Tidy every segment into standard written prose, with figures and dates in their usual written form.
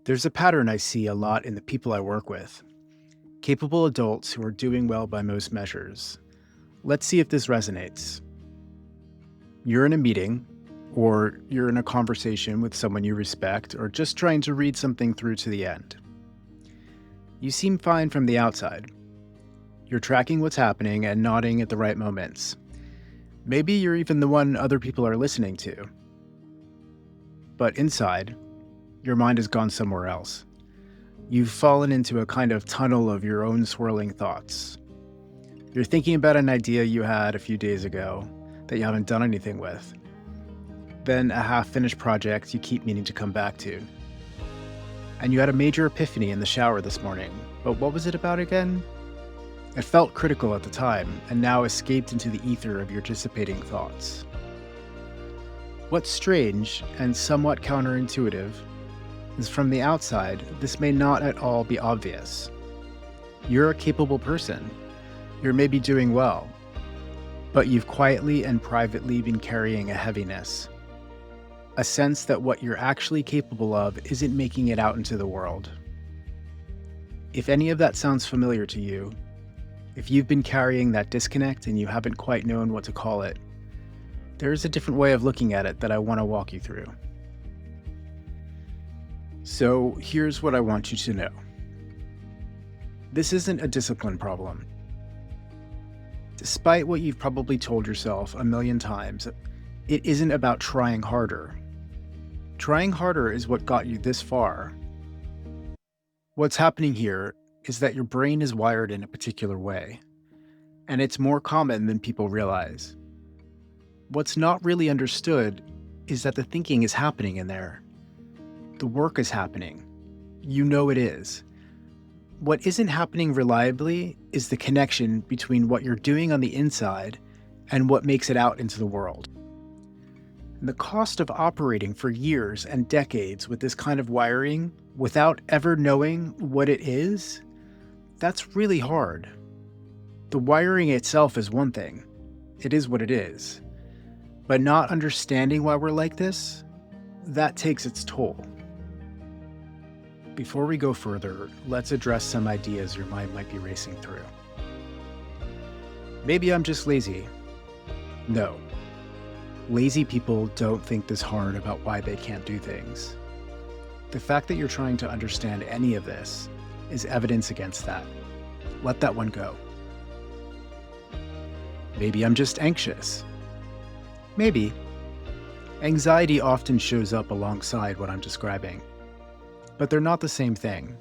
There's a pattern I see a lot in the people I work with. Capable adults who are doing well by most measures. Let's see if this resonates. You're in a meeting, or you're in a conversation with someone you respect, or just trying to read something through to the end. You seem fine from the outside. You're tracking what's happening and nodding at the right moments. Maybe you're even the one other people are listening to. But inside, your mind has gone somewhere else. You've fallen into a kind of tunnel of your own swirling thoughts. You're thinking about an idea you had a few days ago that you haven't done anything with. Then a half-finished project you keep meaning to come back to. And you had a major epiphany in the shower this morning. But what was it about again? It felt critical at the time, and now escaped into the ether of your dissipating thoughts. What's strange, and somewhat counterintuitive, is from the outside, this may not at all be obvious. You're a capable person. You're maybe doing well. But you've quietly and privately been carrying a heaviness. A sense that what you're actually capable of isn't making it out into the world. If any of that sounds familiar to you, if you've been carrying that disconnect and you haven't quite known what to call it, there's a different way of looking at it that I want to walk you through. So here's what I want you to know. This isn't a discipline problem. Despite what you've probably told yourself a million times, it isn't about trying harder. Trying harder is what got you this far. What's happening here is that your brain is wired in a particular way, and it's more common than people realize. What's not really understood is that the thinking is happening in there. The work is happening. You know it is. What isn't happening reliably is the connection between what you're doing on the inside and what makes it out into the world. And the cost of operating for years and decades with this kind of wiring without ever knowing what it is, that's really hard. The wiring itself is one thing. It is what it is. But not understanding why we're like this, that takes its toll. Before we go further, let's address some ideas your mind might be racing through. Maybe I'm just lazy. No. Lazy people don't think this hard about why they can't do things. The fact that you're trying to understand any of this is evidence against that. Let that one go. Maybe I'm just anxious. Maybe. Anxiety often shows up alongside what I'm describing, but they're not the same thing.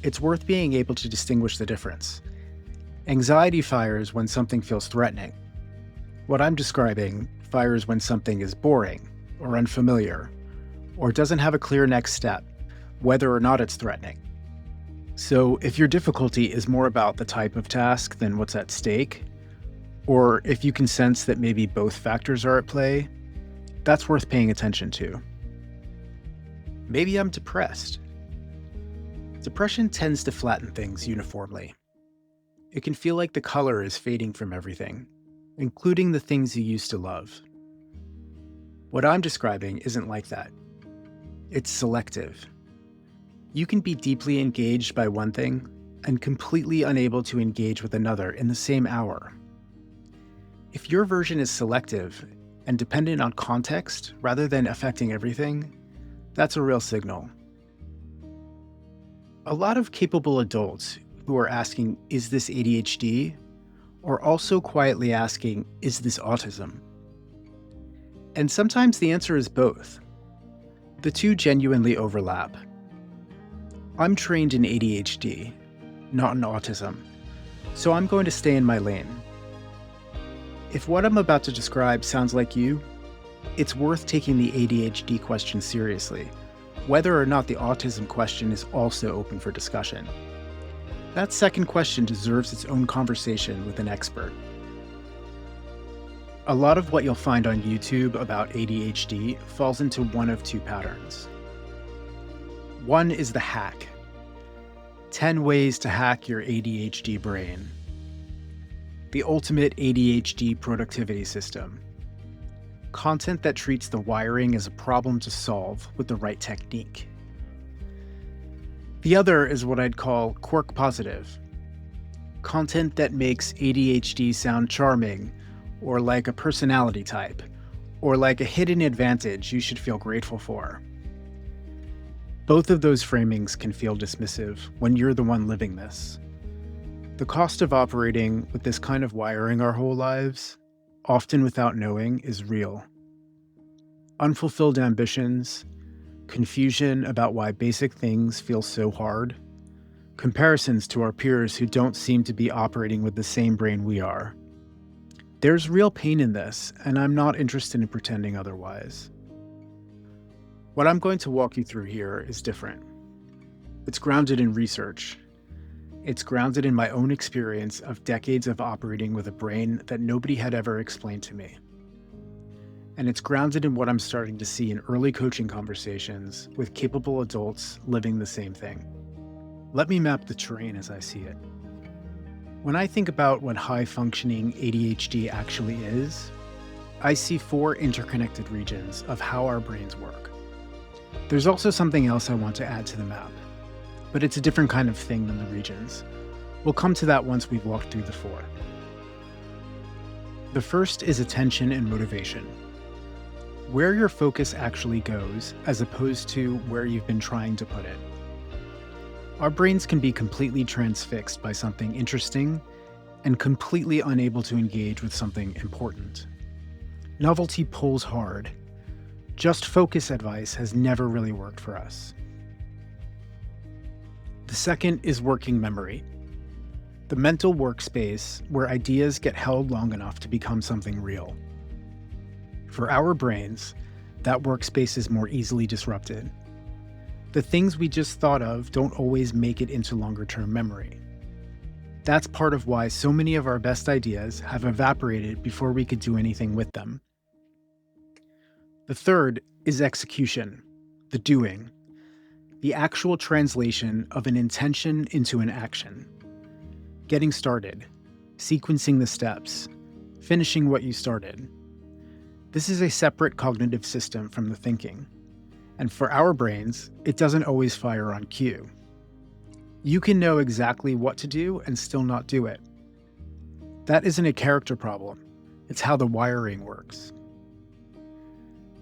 It's worth being able to distinguish the difference. Anxiety fires when something feels threatening. What I'm describing fires when something is boring or unfamiliar, or doesn't have a clear next step, whether or not it's threatening. So if your difficulty is more about the type of task than what's at stake, or if you can sense that maybe both factors are at play, that's worth paying attention to. Maybe I'm depressed. Depression tends to flatten things uniformly. It can feel like the color is fading from everything, including the things you used to love. What I'm describing isn't like that. It's selective. You can be deeply engaged by one thing and completely unable to engage with another in the same hour. If your version is selective and dependent on context rather than affecting everything, that's a real signal. A lot of capable adults who are asking, is this ADHD? Are also quietly asking, is this autism? And sometimes the answer is both. The two genuinely overlap. I'm trained in ADHD, not in autism, so I'm going to stay in my lane. If what I'm about to describe sounds like you, it's worth taking the ADHD question seriously, whether or not the autism question is also open for discussion. That second question deserves its own conversation with an expert. A lot of what you'll find on YouTube about ADHD falls into one of two patterns. One is the hack. 10 ways to hack your ADHD brain. The ultimate ADHD productivity system. Content that treats the wiring as a problem to solve with the right technique. The other is what I'd call quirk positive. Content that makes ADHD sound charming, or like a personality type, or like a hidden advantage you should feel grateful for. Both of those framings can feel dismissive when you're the one living this. The cost of operating with this kind of wiring our whole lives, often without knowing, is real. Unfulfilled ambitions, confusion about why basic things feel so hard, comparisons to our peers who don't seem to be operating with the same brain we are. There's real pain in this, and I'm not interested in pretending otherwise. What I'm going to walk you through here is different. It's grounded in research. It's grounded in my own experience of decades of operating with a brain that nobody had ever explained to me. And it's grounded in what I'm starting to see in early coaching conversations with capable adults living the same thing. Let me map the terrain as I see it. When I think about what high-functioning ADHD actually is, I see 4 interconnected regions of how our brains work. There's also something else I want to add to the map, but it's a different kind of thing than the regions. We'll come to that once we've walked through the 4. The first is attention and motivation. Where your focus actually goes, as opposed to where you've been trying to put it. Our brains can be completely transfixed by something interesting and completely unable to engage with something important. Novelty pulls hard. Just focus advice has never really worked for us. The second is working memory. The mental workspace where ideas get held long enough to become something real. For our brains, that workspace is more easily disrupted. The things we just thought of don't always make it into longer-term memory. That's part of why so many of our best ideas have evaporated before we could do anything with them. The third is execution, the doing, the actual translation of an intention into an action. Getting started, sequencing the steps, finishing what you started. This is a separate cognitive system from the thinking. And for our brains, it doesn't always fire on cue. You can know exactly what to do and still not do it. That isn't a character problem. It's how the wiring works.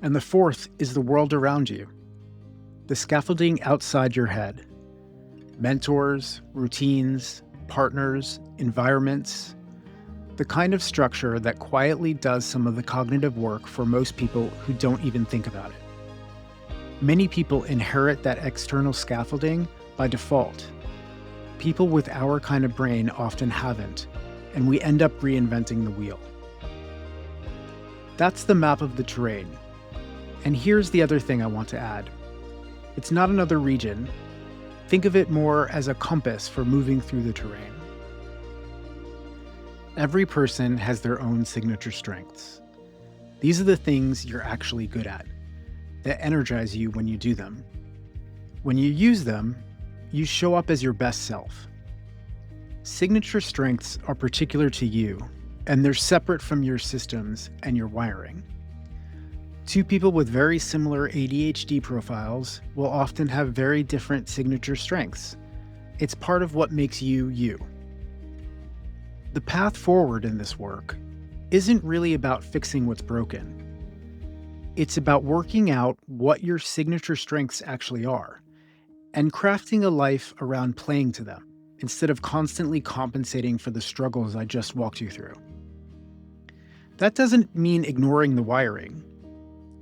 And the fourth is the world around you. The scaffolding outside your head. Mentors, routines, partners, environments. The kind of structure that quietly does some of the cognitive work for most people who don't even think about it. Many people inherit that external scaffolding by default. People with our kind of brain often haven't, and we end up reinventing the wheel. That's the map of the terrain. And here's the other thing I want to add. It's not another region. Think of it more as a compass for moving through the terrain. Every person has their own signature strengths. These are the things you're actually good at, that energize you when you do them. When you use them, you show up as your best self. Signature strengths are particular to you, and they're separate from your systems and your wiring. 2 people with very similar ADHD profiles will often have very different signature strengths. It's part of what makes you, you. The path forward in this work isn't really about fixing what's broken. It's about working out what your signature strengths actually are and crafting a life around playing to them instead of constantly compensating for the struggles I just walked you through. That doesn't mean ignoring the wiring.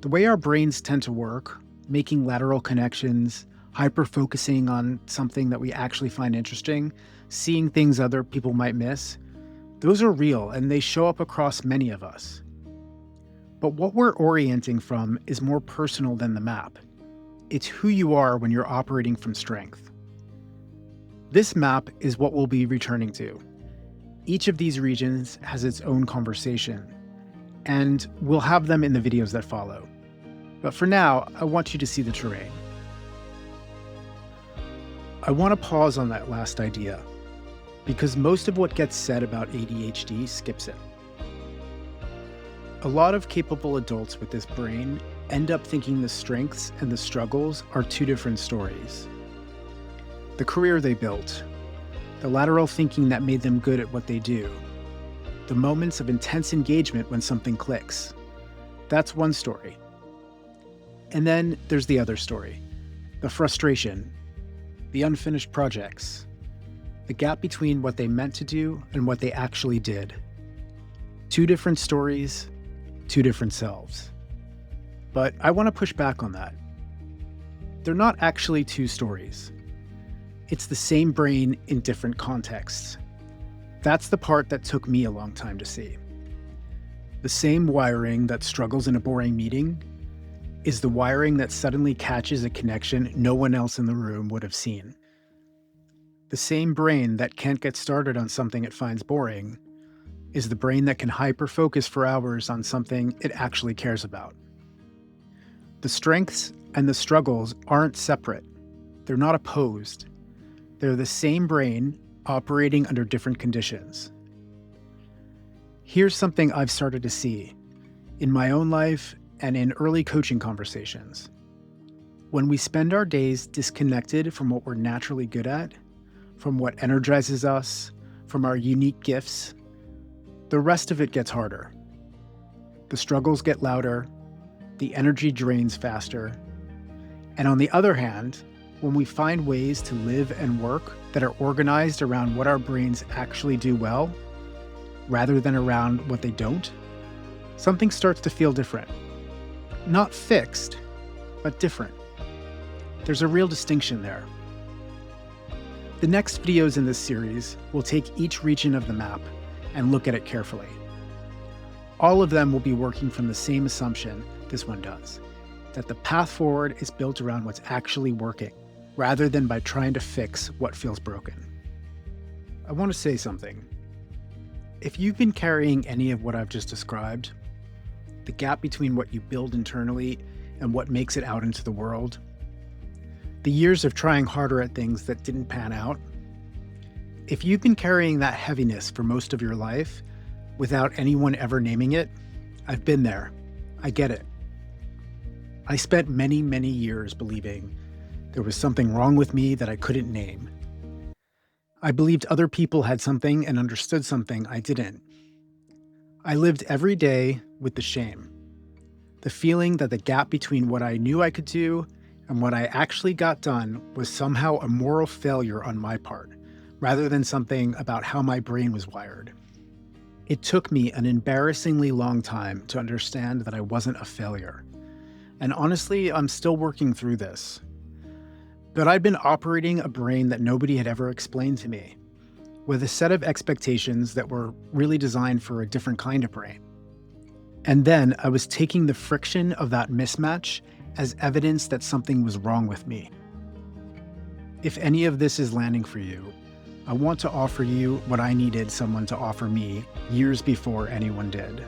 The way our brains tend to work, making lateral connections, hyper-focusing on something that we actually find interesting, seeing things other people might miss, those are real and they show up across many of us. But what we're orienting from is more personal than the map. It's who you are when you're operating from strength. This map is what we'll be returning to. Each of these regions has its own conversation, and we'll have them in the videos that follow. But for now, I want you to see the terrain. I want to pause on that last idea, because most of what gets said about ADHD skips it. A lot of capable adults with this brain end up thinking the strengths and the struggles are 2 different stories. the career they built, the lateral thinking that made them good at what they do, the moments of intense engagement when something clicks. That's one story. And then there's the other story, the frustration, the unfinished projects, the gap between what they meant to do and what they actually did. Two different stories, two different selves. But I want to push back on that. They're not actually two stories. It's the same brain in different contexts. That's the part that took me a long time to see. The same wiring that struggles in a boring meeting is the wiring that suddenly catches a connection no one else in the room would have seen. The same brain that can't get started on something it finds boring is the brain that can hyper-focus for hours on something it actually cares about. The strengths and the struggles aren't separate. They're not opposed. They're the same brain operating under different conditions. Here's something I've started to see in my own life and in early coaching conversations. When we spend our days disconnected from what we're naturally good at, from what energizes us, from our unique gifts, the rest of it gets harder. The struggles get louder, the energy drains faster. And on the other hand, when we find ways to live and work that are organized around what our brains actually do well, rather than around what they don't, something starts to feel different. Not fixed, but different. There's a real distinction there. The next videos in this series will take each region of the map and look at it carefully. All of them will be working from the same assumption this one does, that the path forward is built around what's actually working, rather than by trying to fix what feels broken. I want to say something. If you've been carrying any of what I've just described, the gap between what you build internally and what makes it out into the world, the years of trying harder at things that didn't pan out, if you've been carrying that heaviness for most of your life without anyone ever naming it, I've been there. I get it. I spent many, many years believing there was something wrong with me that I couldn't name. I believed other people had something and understood something I didn't. I lived every day with the shame, the feeling that the gap between what I knew I could do and what I actually got done was somehow a moral failure on my part, rather than something about how my brain was wired. It took me an embarrassingly long time to understand that I wasn't a failure. And honestly, I'm still working through this. But I'd been operating a brain that nobody had ever explained to me, with a set of expectations that were really designed for a different kind of brain. And then I was taking the friction of that mismatch as evidence that something was wrong with me. If any of this is landing for you, I want to offer you what I needed someone to offer me years before anyone did.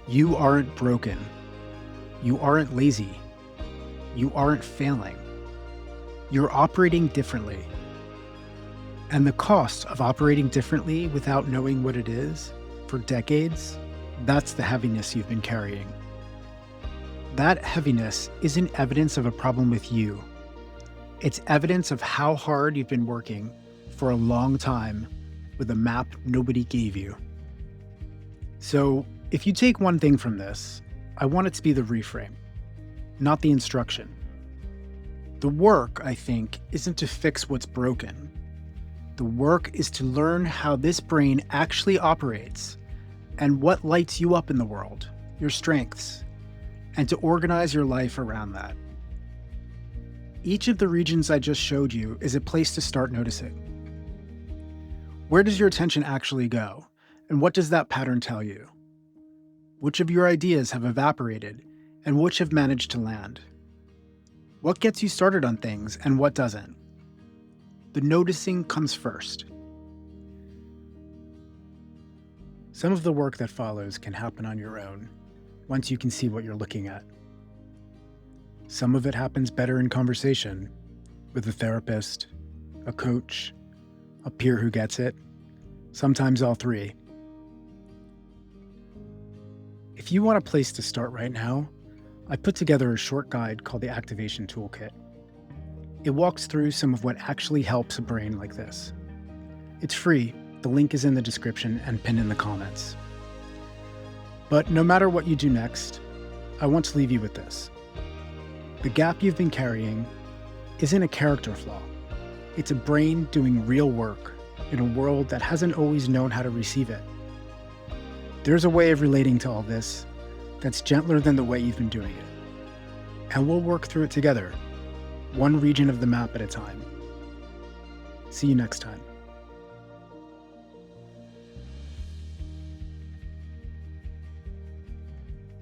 You aren't broken. You aren't lazy. You aren't failing. You're operating differently. And the cost of operating differently without knowing what it is for decades, that's the heaviness you've been carrying. That heaviness isn't evidence of a problem with you. It's evidence of how hard you've been working for a long time with a map nobody gave you. So, if you take one thing from this, I want it to be the reframe, not the instruction. The work, I think, isn't to fix what's broken. The work is to learn how this brain actually operates and what lights you up in the world, your strengths, and to organize your life around that. Each of the regions I just showed you is a place to start noticing. Where does your attention actually go? And what does that pattern tell you? Which of your ideas have evaporated and which have managed to land? What gets you started on things and what doesn't? The noticing comes first. Some of the work that follows can happen on your own, once you can see what you're looking at. Some of it happens better in conversation, with a therapist, a coach, a peer who gets it, sometimes all three. If you want a place to start right now, I put together a short guide called the Activation Toolkit. It walks through some of what actually helps a brain like this. It's free, the link is in the description and pinned in the comments. But no matter what you do next, I want to leave you with this. The gap you've been carrying isn't a character flaw. It's a brain doing real work in a world that hasn't always known how to receive it. There's a way of relating to all this that's gentler than the way you've been doing it. And we'll work through it together, one region of the map at a time. See you next time.